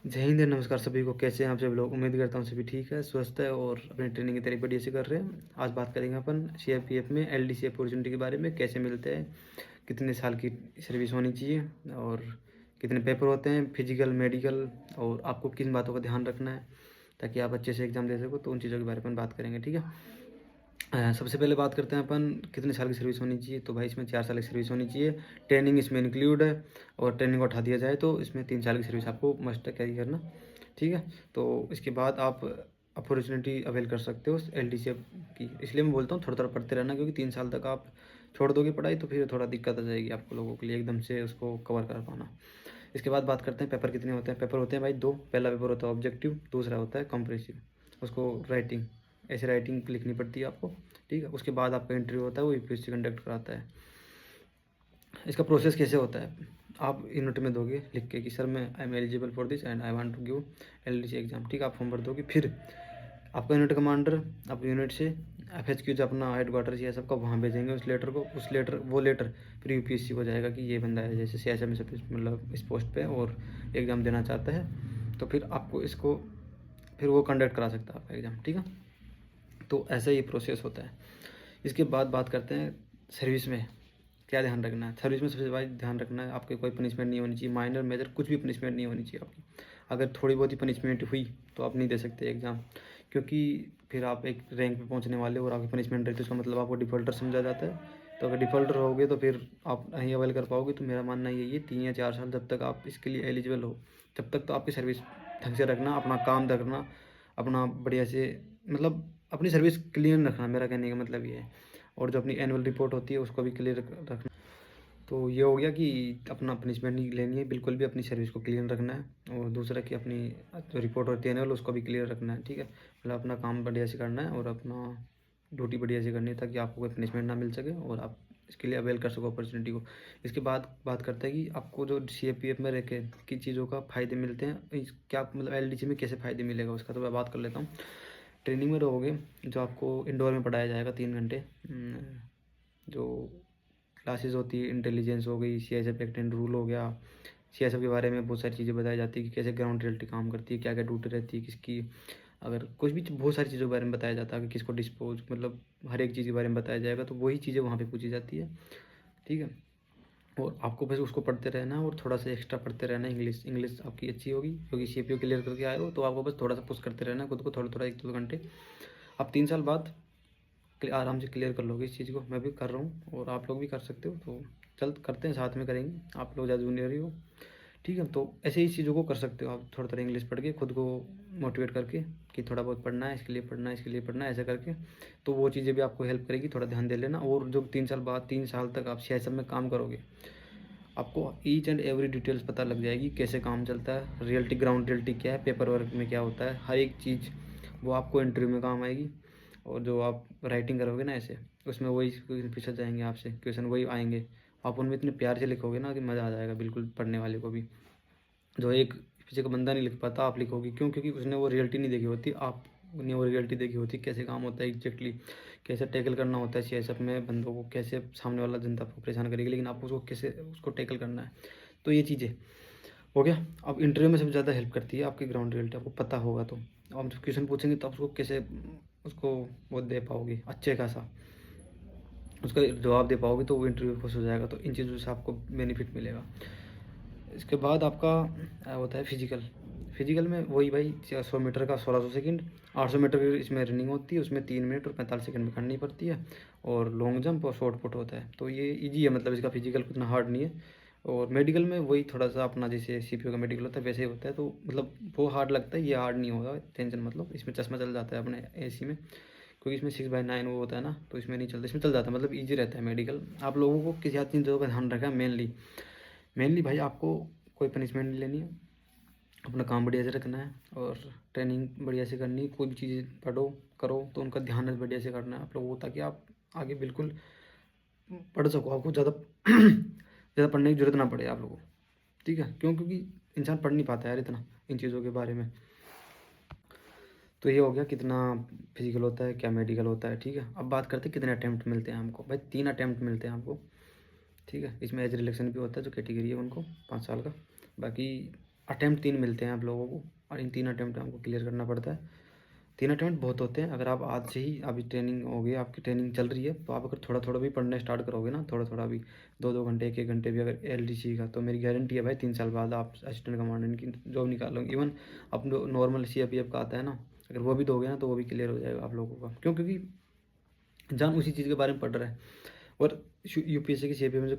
जय हिंद, नमस्कार सभी को। कैसे हैं आप सभी लोग? उम्मीद करता हूँ सभी ठीक है, स्वस्थ है और अपनी ट्रेनिंग की तैयारी बढ़िया से कर रहे हैं। आज बात करेंगे अपन सीआरपीएफ में एलडीसी अपॉर्चुनिटी के बारे में, कैसे मिलते हैं, कितने साल की सर्विस होनी चाहिए और कितने पेपर होते हैं, फिजिकल, मेडिकल, और आपको किन बातों का ध्यान रखना है ताकि आप अच्छे से एग्ज़ाम दे सको। तो उन चीज़ों के बारे में बात करेंगे, ठीक है। सबसे पहले बात करते हैं अपन कितने साल की सर्विस होनी चाहिए। तो भाई इसमें 4 साल की सर्विस होनी चाहिए। ट्रेनिंग इसमें इंक्लूड है और ट्रेनिंग को हटा दिया जाए तो इसमें 3 साल की सर्विस आपको मस्ट कैरी करना, ठीक है। तो इसके बाद आप अपॉर्चुनिटी अवेल कर सकते हो एलडीसी की। इसलिए मैं बोलता हूँ थोड़ा थोड़ा पढ़ते रहना, क्योंकि 3 साल तक आप छोड़ दोगे पढ़ाई तो फिर थोड़ा दिक्कत आ जाएगी आपको लोगों के लिए एकदम से उसको कवर कर पाना। इसके बाद बात करते हैं पेपर कितने होते हैं। पेपर होते हैं भाई 2। पहला पेपर होता है ऑब्जेक्टिव, दूसरा होता है कंप्रेसिव। उसको राइटिंग, ऐसे राइटिंग लिखनी पड़ती है आपको, ठीक है। उसके बाद आपका इंटरव्यू होता है, वो यूपीएससी कंडक्ट कराता है। इसका प्रोसेस कैसे होता है, आप यूनिट में दोगे लिख के कि सर मैं I am eligible for this and I want to give LDC exam, ठीक है। आप फॉर्म भर दोगे, फिर आपका यूनिट कमांडर अपने यूनिट से एफएचक्यू जो अपना हेडक्वार्टर या सबका वहाँ भेजेंगे उस लेटर को। उस लेटर वो लेटर फिर यूपीएससी को जाएगा कि ये बंदा है जैसे सीएसएम से मतलब इस पोस्ट पे और एग्ज़ाम देना चाहता है, तो फिर आपको इसको फिर वो कंडक्ट करा सकता है आपका एग्ज़ाम, ठीक है। तो ऐसा ही प्रोसेस होता है। इसके बाद बात करते हैं सर्विस में क्या ध्यान रखना है। सर्विस में सबसे बड़ा ध्यान रखना है आपके कोई पनिशमेंट नहीं होनी चाहिए, माइनर मेजर कुछ भी पनिशमेंट नहीं होनी चाहिए आपकी। अगर थोड़ी बहुत ही पनिशमेंट हुई तो आप नहीं दे सकते एग्ज़ाम, क्योंकि फिर आप एक रैंक पे पहुंचने वाले हो और आपकी पनिशमेंट रहती है, तो उसका मतलब आपको डिफ़ॉल्टर समझा जाता है। तो अगर डिफ़ॉल्टर रहोगे तो फिर आप नहीं अवेल कर पाओगे। तो मेरा मानना यही है 3 या 4 साल जब तक आप इसके लिए एलिजिबल हो, तब तक तो आपकी सर्विस ढंग से रखना, अपना काम रखना, अपना बढ़िया से मतलब अपनी सर्विस क्लीन रखना, मेरा कहने का मतलब ये है। और जो अपनी एनुअल रिपोर्ट होती है उसको भी क्लियर रखना। तो ये हो गया कि अपना पनिशमेंट नहीं लेनी है बिल्कुल भी, अपनी सर्विस को क्लीन रखना है। और दूसरा कि अपनी जो रिपोर्ट होती है एनुअल उसको भी क्लियर रखना है, ठीक है। मतलब अपना काम बढ़िया से करना है और अपना ड्यूटी बढ़िया से करनी है ताकि आपको कोई पनिशमेंट ना मिल सके और आप इसके लिए अवेल कर सको अपॉर्चुनिटी को। इसके बाद बात करते हैं कि आपको जो सीएपीएफ में रह के किन चीज़ों का फ़ायदे मिलते हैं, क्या मतलब एलडीसी में कैसे फ़ायदे मिलेगा उसका, तो मैं बात कर लेता हूँ। ट्रेनिंग में रहोगे जो आपको इंडोर में पढ़ाया जाएगा 3 घंटे। जो क्लासेस होती है, इंटेलिजेंस हो गई, सीएसएफ एक्ट एंड रूल हो गया, सीएसएफ के बारे में बहुत सारी चीज़ें बताई जाती है कि कैसे ग्राउंड रियलिटी काम करती है, क्या क्या ड्यूटी रहती है किसकी, अगर कुछ भी बहुत सारी चीज़ों के बारे में बताया जाता है कि किसको डिस्पोज, मतलब हर एक चीज़ के बारे में बताया जाएगा। तो वही चीज़ें वहाँ पे पूछी जाती है, ठीक है। और आपको बस उसको पढ़ते रहना है और थोड़ा सा एक्स्ट्रा पढ़ते रहना है। इंग्लिश इंग्लिश आपकी अच्छी होगी क्योंकि सीपीओ क्लियर करके आए हो, तो आपको बस थोड़ा सा पुश करते रहना है खुद को, थोड़ा थोड़ा 1-2 घंटे। आप 3 साल बाद आराम से क्लियर कर लोगे इस चीज़ को। मैं भी कर रहा हूँ और आप लोग भी कर सकते हो, तो चल करते हैं, साथ में करेंगे। आप लोग ज़्यादा जूनियर ही हो, ठीक है। तो ऐसे ही चीज़ों को कर सकते हो आप, थोड़ा थोड़ा इंग्लिश पढ़ के खुद को मोटिवेट करके कि थोड़ा बहुत पढ़ना है, इसके लिए पढ़ना है, इसके लिए पढ़ना है, ऐसा करके। तो वो चीज़ें भी आपको हेल्प करेगी, थोड़ा ध्यान दे लेना। और जो 3 साल बाद, 3 साल तक आप सीएसएफ में काम करोगे, आपको ईच एंड एवरी डिटेल्स पता लग जाएगी कैसे काम चलता है, रियलिटी ग्राउंड रियलिटी क्या है, पेपर वर्क में क्या होता है, हर एक चीज़ वो आपको इंटरव्यू में काम आएगी। और जो आप राइटिंग करोगे ना ऐसे, उसमें वही क्वेश्चन पूछे जाएंगे आपसे, क्वेश्चन वही आएंगे। आप उनमें इतने प्यार से लिखोगे ना कि मज़ा आ जाएगा बिल्कुल पढ़ने वाले को भी। जो एक पीछे का बंदा नहीं लिख पाता, आप लिखोगे क्यों? क्योंकि उसने वो रियलिटी नहीं देखी होती, आपने वो रियलिटी देखी होती, कैसे काम होता है एग्जैक्टली, कैसे टैकल करना होता है सीएसएफ में बंदों को, कैसे सामने वाला जनता को परेशान करेगी लेकिन आपको उसको कैसे उसको टैकल करना है। तो ये चीज़ें हो गया। अब इंटरव्यू में सबसे ज़्यादा हेल्प करती है आपकी ग्राउंड रियलिटी, आपको पता होगा तो आप जब क्वेश्चन पूछेंगे तो आप उसको कैसे उसको वो दे पाओगे अच्छे खासा, उसका जवाब दे पाओगे, तो वो इंटरव्यू खुश हो जाएगा। तो इन चीज़ों से आपको बेनिफिट मिलेगा। इसके बाद आपका होता है फिजिकल। फिजिकल में वही भाई 100 मीटर का 1600 सेकंड, 800 मीटर की इसमें रनिंग होती है, उसमें 3 मिनट और 45 सेकंड में करनी पड़ती है। और लॉन्ग जंप और शॉर्ट पुट होता है। तो ये इजी है, मतलब इसका फिजिकल उतना हार्ड नहीं है। और मेडिकल में वही थोड़ा सा अपना जैसे सीपीओ का मेडिकल होता है वैसे ही होता है, तो मतलब वो हार्ड लगता है, ये हार्ड नहीं होगा, टेंशन मतलब। इसमें चश्मा चल जाता है अपने एसी में, क्योंकि इसमें 6/9 वो होता है ना, तो इसमें नहीं चलता, इसमें चल जाता है, मतलब ईजी रहता है मेडिकल। आप लोगों को किसी आदमी चीज़ों का ध्यान रखना है मेनली। मेनली भाई आपको कोई पनिशमेंट नहीं लेनी है, अपना काम बढ़िया से रखना है और ट्रेनिंग बढ़िया से करनी है। कोई भी चीज़ पढ़ो करो तो उनका ध्यान बढ़िया से करना है आप लोगों को, ताकि आप आगे बिल्कुल पढ़ सको, आपको ज़्यादा ज़्यादा पढ़ने की जरूरत ना पड़े आप लोगों को, ठीक है। क्यों? क्योंकि इंसान पढ़ नहीं पाता यार इतना इन चीज़ों के बारे में। तो ये हो गया कितना फिजिकल होता है, क्या मेडिकल होता है, ठीक है। अब बात करते हैं कितने अटैम्प्ट मिलते हैं हमको। भाई 3 अटैम्प्ट मिलते हैं हमको, ठीक है। इसमें एज रिलेक्शन भी होता है, जो कैटेगरी है उनको 5 साल का। बाकी अटेम्प्ट 3 मिलते हैं आप लोगों को और इन 3 अटेम्प्ट में आपको क्लियर करना पड़ता है। 3 अटेम्प्ट बहुत होते हैं। अगर आप आज से ही अभी ट्रेनिंग हो गई, आपकी ट्रेनिंग चल रही है, तो आप अगर थोड़ा-थोड़ा भी पढ़ना स्टार्ट करोगे ना, थोड़ा-थोड़ा भी 2-2 घंटे, 1-1 घंटे भी अगर एलडीसी का, तो मेरी गारंटी है भाई 3 साल बाद आप असिस्टेंट कमांडेंट की जॉब निकालोगे। इवन अब जो नॉर्मल सीआरपीएफ का आता है ना, अगर वो भी दोगे ना तो वो भी क्लियर हो जाएगा आप लोगों का। क्यों? क्योंकि इंसान उसी चीज़ के बारे में पढ़ रहा है। और यूपीएससी की सीआरपीएफ में जो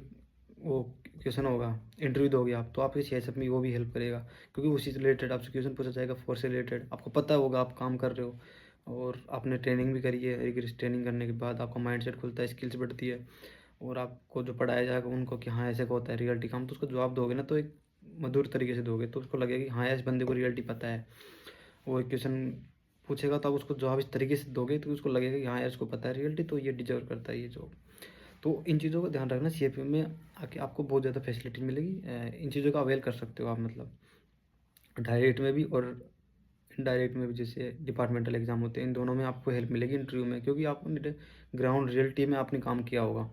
वो क्वेश्चन होगा, इंटरव्यू दोगे आप, तो आपके सीएसएफ में वो भी हेल्प करेगा, क्योंकि उसी से रिलेटेड आपसे क्वेश्चन पूछा जाएगा, फोर्स से रिलेटेड। आपको पता होगा आप काम कर रहे हो और आपने ट्रेनिंग भी करी है। रिगरस ट्रेनिंग करने के बाद आपका माइंडसेट खुलता है, स्किल्स बढ़ती है और आपको जो पढ़ाया जाएगा उनको कि हाँ ऐसे का होता है रियलिटी काम, तो उसको जवाब दोगे ना तो एक मधुर तरीके से दोगे, तो उसको लगेगा कि हाँ इस बंदे को रियलिटी पता है। वो एक क्वेश्चन पूछेगा तो आप उसको जवाब इस तरीके से दोगे तो उसको लगेगा कि हाँ यार इसको पता है रियलिटी, तो ये डिजर्व करता है ये जॉब। तो इन चीज़ों का ध्यान रखना, सीएपीएफ में आके आपको बहुत ज़्यादा फैसिलिटी मिलेगी। इन चीज़ों का अवेल कर सकते हो आप, मतलब डायरेक्ट में भी और इनडायरेक्ट में भी। जैसे डिपार्टमेंटल एग्जाम होते हैं, इन दोनों में आपको हेल्प मिलेगी इंटरव्यू में, क्योंकि आपने ग्राउंड रियलिटी में आपने काम किया होगा।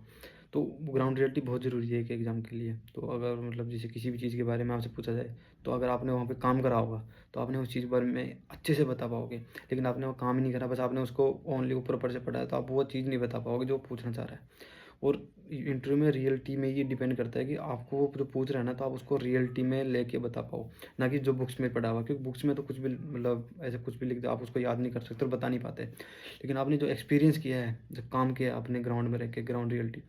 तो ग्राउंड रियलिटी बहुत ज़रूरी है एक एग्ज़ाम के लिए। तो अगर मतलब जैसे किसी भी चीज़ के बारे में आपसे पूछा जाए, तो अगर आपने वहाँ पे काम करा होगा तो आपने उस चीज़ के बारे में अच्छे से बता पाओगे। लेकिन आपने वो काम ही नहीं करा, बस आपने उसको ओनली ऊपर ऊपर से पढ़ा है, तो आप वो चीज़ नहीं बता पाओगे जो वो पूछना चाह रहा है। और इंटरव्यू में रियलिटी में ये डिपेंड करता है कि आपको वो जो पूछ रहा है ना, तो आप उसको रियलिटी में लेके बता पाओ, ना कि जो बुक्स में पढ़ा हुआ। क्योंकि बुक्स में तो कुछ भी मतलब ऐसे कुछ भी लिख दो, आप उसको याद नहीं कर सकते और बता नहीं पाते। लेकिन आपने जो एक्सपीरियंस किया है, जब काम किया है आपने ग्राउंड में रह के, ग्राउंड रियलिटी,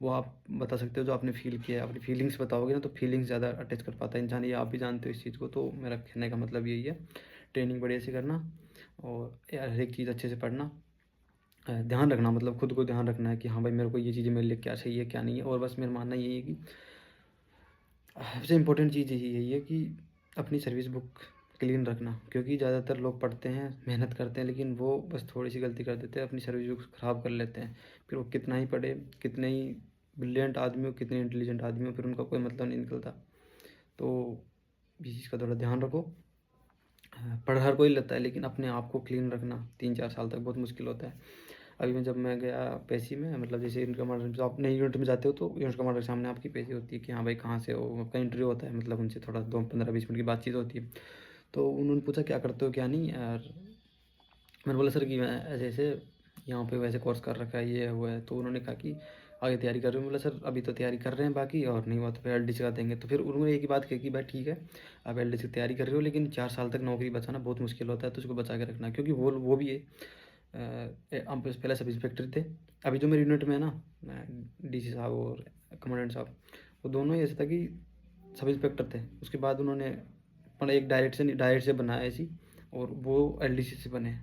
वो आप बता सकते हो। जो आपने फील किया है, अपनी फीलिंग्स बताओगे ना, तो फीलिंग्स ज़्यादा अटैच कर पाता है इंसान। ये आप भी जानते हो इस चीज़ को। तो मेरा कहने का मतलब यही है, ट्रेनिंग बढ़िया से करना और यार हर एक चीज़ अच्छे से पढ़ना। ध्यान रखना, मतलब खुद को ध्यान रखना है कि हाँ भाई मेरे को ये चीज़ें मेरे लिए क्या सही है क्या नहीं है। और बस मेरा मानना यही है कि सबसे इम्पोर्टेंट चीज़ यही है कि अपनी सर्विस बुक क्लीन रखना। क्योंकि ज़्यादातर लोग पढ़ते हैं, मेहनत करते हैं, लेकिन वो बस थोड़ी सी गलती कर देते हैं, अपनी सर्विस बुक ख़राब कर लेते हैं। फिर वो कितना ही पढ़े, कितने ही ब्रिलियंट आदमी हो, कितने इंटेलिजेंट आदमी हो, फिर उनका कोई मतलब नहीं निकलता। तो इस चीज़ का थोड़ा ध्यान रखो। पढ़ हर कोई लेता है, लेकिन अपने आप को क्लीन रखना 3-4 साल तक बहुत मुश्किल होता है। अभी जब मैं गया पेशी में, मतलब जैसे यूनिट कमांडर, जब आप नई यूनिट में जाते हो तो यूनिट कमांडर के सामने आपकी पेशी होती है कि हाँ भाई कहाँ से हो, आपका इंटरव्यू होता है। मतलब उनसे थोड़ा 2-15-20 मिनट की बातचीत होती है। तो उन्होंने पूछा क्या करते हो क्या नहीं यार। मैंने बोला सर कि मैं ऐसे ऐसे यहाँ पे वैसे कोर्स कर रखा है, ये हुआ है। तो उन्होंने कहा कि आगे तैयारी कर रहे हो। बोला सर अभी तो तैयारी कर रहे हैं बाकी, और नहीं हुआ तो फिर एलडीसी का देंगे। तो फिर उन्होंने एक ही बात कही कि भाई ठीक है आप एलडीसी की तैयारी कर रहे हो, लेकिन 4 साल तक नौकरी बचाना बहुत मुश्किल होता है, तो उसको बचा के रखना। क्योंकि वो भी है, हम पहले सब इंस्पेक्टर थे। अभी जो मेरी यूनिट में है ना, डीसी साहब और कमांडेंट साहब, वो दोनों ही ऐसे था कि सब इंस्पेक्टर थे। उसके बाद उन्होंने पर एक डायरेक्ट से बनाया ऐसी, और वो एलडीसी से बने।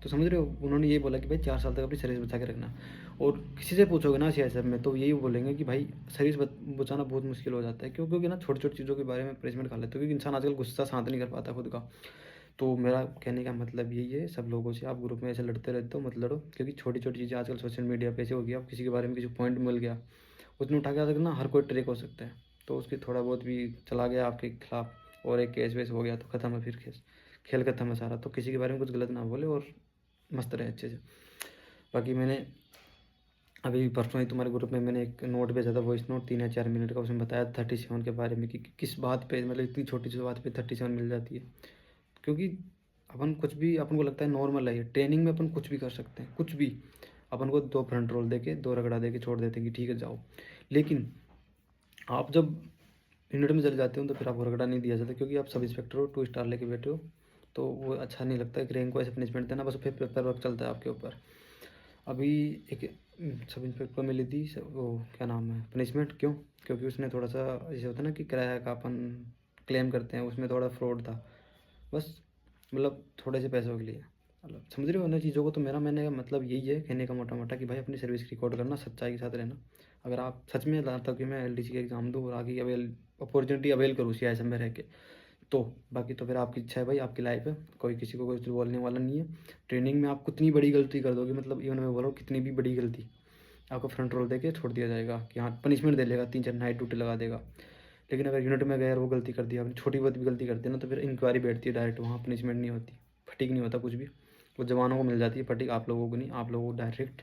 तो समझ रहे हो, उन्होंने ये बोला कि भाई 4 साल तक अपनी सर्विस बचा के रखना। और किसी से पूछोगे ना सीआईएसएफ में, तो यही बोलेंगे कि भाई सर्विस बचाना बहुत मुश्किल हो जाता है। क्यों? क्योंकि ना छोटी छोटी चीज़ों के बारे में पनिशमेंट खा लेते हो, क्योंकि इंसान आजकल गुस्सा शांत नहीं कर पाता खुद का। तो मेरा कहने का मतलब यही है, सब लोगों से आप ग्रुप में ऐसे लड़ते रहते हो मत लड़ो। क्योंकि छोटी छोटी चीज़ें आजकल सोशल मीडिया पे ऐसे हो गया, आप किसी के बारे में किसी पॉइंट मिल गया, उसने उठा के आ सकना, हर कोई ट्रेक हो सकता है। तो उसकी थोड़ा बहुत भी चला गया आपके खिलाफ और एक केस वेस हो गया तो ख़त्म है, फिर खेल खत्म है सारा। तो किसी के बारे में कुछ गलत ना बोले और मस्त रहे अच्छे से। बाकी मैंने अभी परसों ही तुम्हारे ग्रुप में मैंने एक नोट भेजा था, वॉइस नोट 3 या 4 मिनट का। उसमें बताया 37 के बारे में कि किस बात पे, मतलब इतनी छोटी सी बात पे 37 मिल जाती है। क्योंकि अपन कुछ भी, अपन को लगता है नॉर्मल है ये, ट्रेनिंग में अपन कुछ भी कर सकते हैं, कुछ भी। अपन को 2 फ्रंट रोल दे के 2 रगड़ा दे के छोड़ देते हैं कि ठीक है जाओ। लेकिन आप जब यूनिट में चले जाते हो तो फिर आपको रगड़ा नहीं दिया जाता, क्योंकि आप सब इंस्पेक्टर हो, 2 स्टार लेके बैठे हो। तो वो अच्छा नहीं लगता एक रैंक को ऐसे पनिशमेंट देना, बस फिर पेपर वर्क चलता है आपके ऊपर। अभी एक सब इंस्पेक्टर को मिली थी वो क्या नाम है पनिशमेंट, क्यों? क्योंकि उसने थोड़ा सा जैसे होता है ना कि किराया का अपन क्लेम करते हैं, उसमें थोड़ा फ्रॉड था। बस मतलब थोड़े से पैसों के लिए, मतलब समझ रहे हो ना चीज़ों को। तो मेरा मैंने मतलब यही है कहने का मोटा मोटा कि भाई अपनी सर्विस रिकॉर्ड करना, सच्चाई के साथ रहना। अगर आप सच में चाहते हो कि मैं एलडीसी का एग्ज़ाम दूँ और आगे अवेल अपॉर्चुनिटी अवेल करूँ सीआईएसएफ में रह के, तो बाकी तो फिर आपकी इच्छा है भाई, आपकी लाइफ है, कोई किसी को कुछ बोलने वाला नहीं है। ट्रेनिंग में आप कितनी बड़ी गलती कर दोगे, मतलब इवन मैं बोल रहा हूँ कितनी भी बड़ी गलती, आपको फ्रंट रोल दे के छोड़ दिया जाएगा कि हाँ पनिशमेंट दे लेगा, 3-4 नाइट ड्यूटी लगा देगा। लेकिन अगर यूनिट में गए और वो गलती कर दी आपने, छोटी बहुत भी गलती करते हैं ना, तो फिर इंक्वायरी बैठती है डायरेक्ट, वहाँ पनिशमेंट नहीं होती, फटीक नहीं होता कुछ भी। वो जवानों को मिल जाती है फटीक, आप लोगों को नहीं। आप लोगों को डायरेक्ट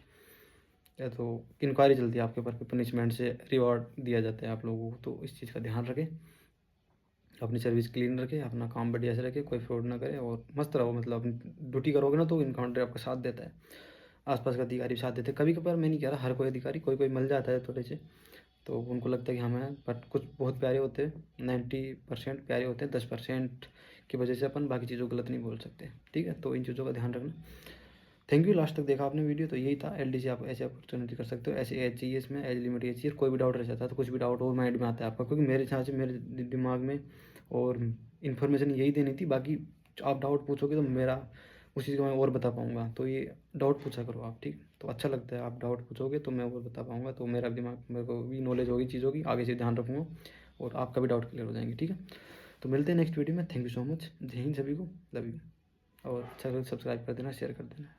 या तो इंक्वायरी चलती है आपके ऊपर, पनिशमेंट से रिवॉर्ड दिया जाता है आप लोगों को। तो इस चीज़ का ध्यान रखें। अपनी सर्विस क्लीन रखें, अपना काम बढ़िया से रखें, कोई फ्रॉड ना करे और मस्त रहो। मतलब अपनी ड्यूटी करोगे ना तो इनकाउंटर आपका साथ देता है, आसपास का अधिकारी भी साथ देते हैं। कभी कभार मैं नहीं कह रहा हर कोई अधिकारी, कोई कोई मिल जाता है थोड़े से, तो उनको लगता है कि हम हैं, बट कुछ बहुत प्यारे होते हैं, 90% प्यारे होते हैं, 10% की वजह से अपन बाकी चीज़ों को गलत नहीं बोल सकते। ठीक है, तो इन चीज़ों का ध्यान रखना। थैंक यू, लास्ट तक देखा आपने वीडियो। तो यही था, एलडीसी आप ऐसे अपॉर्चुनिटी कर सकते हो, ऐसे एज चाहिए इसमें, एज लिमिट ये चाहिए। कोई भी डाउट रह जाता है तो कुछ भी डाउट हो माइंड में आता है आपका, क्योंकि मेरे हिसाब से मेरे दिमाग में और इन्फॉर्मेशन यही देनी थी। बाकी आप डाउट पूछोगे तो मेरा उस चीज़ को मैं और बता पाऊँगा। तो ये डाउट पूछा करो आप, ठीक। तो अच्छा लगता है, आप डाउट पूछोगे तो मैं और बता पाऊँगा, तो मेरा दिमाग, मेरे को भी नॉलेज होगी चीज़ों की, आगे से ध्यान रखूँगा और आपका भी डाउट क्लियर हो जाएंगे। ठीक है, तो मिलते हैं नेक्स्ट वीडियो में। थैंक यू सो मच, जय हिंद सभी को, लव यू। और अच्छा सब्सक्राइब कर देना, शेयर कर देना।